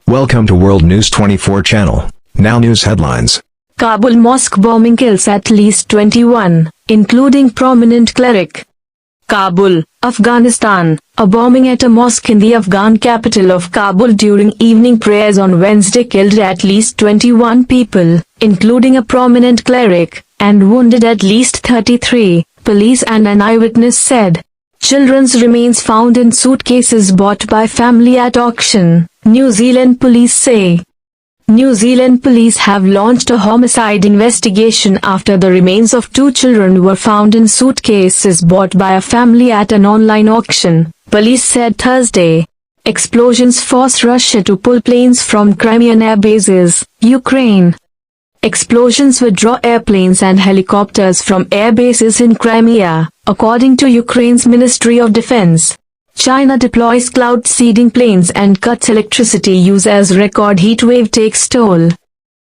Welcome to World News 24 channel. Now news headlines. Kabul mosque bombing kills at least 21, including prominent cleric. Kabul, Afghanistan. A bombing at a mosque in the Afghan capital of Kabul during evening prayers on Wednesday killed at least 21 people, including a prominent cleric, and wounded at least 33, police and an eyewitness said. Children's remains found in suitcases bought by family at auction, New Zealand police say. New Zealand police have launched a homicide investigation after the remains of 2 children were found in suitcases bought by a family at an online auction, police said Thursday. Explosions forced Russia to pull planes from Crimean Airbases, Ukraine. Explosions withdraw airplanes and helicopters from airbases in Crimea, according to Ukraine's Ministry of Defense. China deploys cloud seeding planes and cuts electricity use as record heatwave takes toll.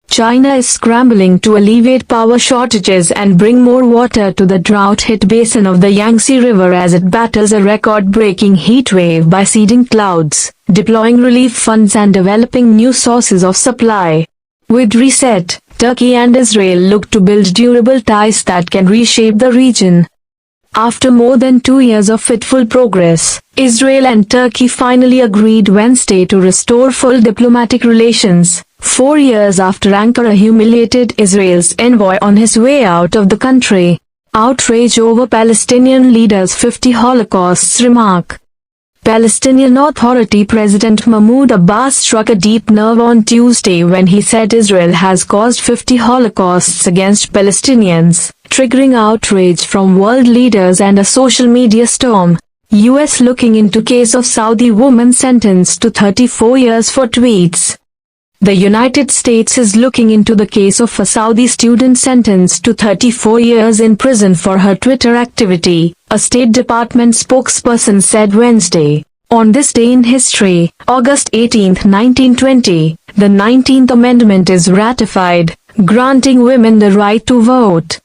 China is scrambling to alleviate power shortages and bring more water to the drought-hit basin of the Yangtze River as it battles a record-breaking heatwave by seeding clouds, deploying relief funds and developing new sources of supply. With reset, Turkey and Israel look to build durable ties that can reshape the region. After more than 2 years of fitful progress, Israel and Turkey finally agreed Wednesday to restore full diplomatic relations, 4 years after Ankara humiliated Israel's envoy on his way out of the country. Outrage over Palestinian leaders' 50 Holocausts remark. Palestinian Authority President Mahmoud Abbas struck a deep nerve on Tuesday when he said Israel has caused 50 Holocausts against Palestinians, triggering outrage from world leaders and a social media storm. U.S. looking into case of Saudi woman sentenced to 34 years for tweets. The United States is looking into the case of a Saudi student sentenced to 34 years in prison for her Twitter activity, a State Department spokesperson said Wednesday. On this day in history, August 18, 1920, the 19th Amendment is ratified, granting women the right to vote.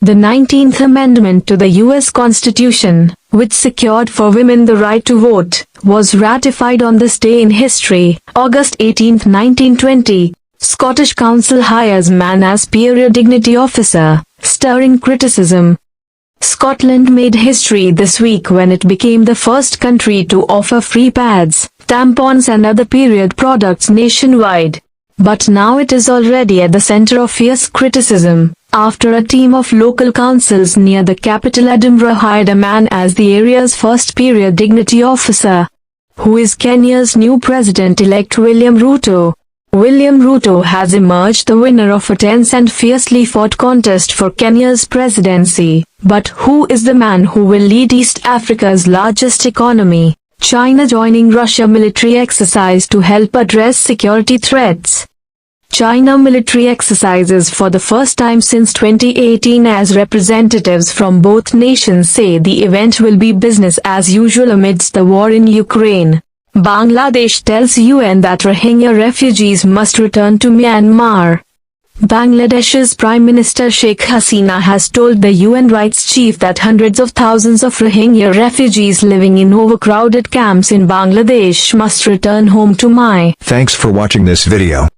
The 19th Amendment to the U.S. Constitution, which secured for women the right to vote, was ratified on this day in history, August 18, 1920. Scottish Council hires man as Superior Dignity Officer, stirring criticism. Scotland made history this week when it became the first country to offer free pads, tampons and other period products nationwide. But now it is already at the center of fierce criticism, after a team of local councils near the capital Edinburgh hired a man as the area's first period dignity officer. Who is Kenya's new president-elect William Ruto? William Ruto has emerged the winner of a tense and fiercely fought contest for Kenya's presidency. But who is the man who will lead East Africa's largest economy, China joining Russia military exercise to help address security threats? China military exercises for the first time since 2018 as representatives from both nations say the event will be business as usual amidst the war in Ukraine. Bangladesh tells UN that Rohingya refugees must return to Myanmar. Bangladesh's Prime Minister Sheikh Hasina has told the UN rights chief that hundreds of thousands of Rohingya refugees living in overcrowded camps in Bangladesh must return home to Myanmar. Thanks for watching this video.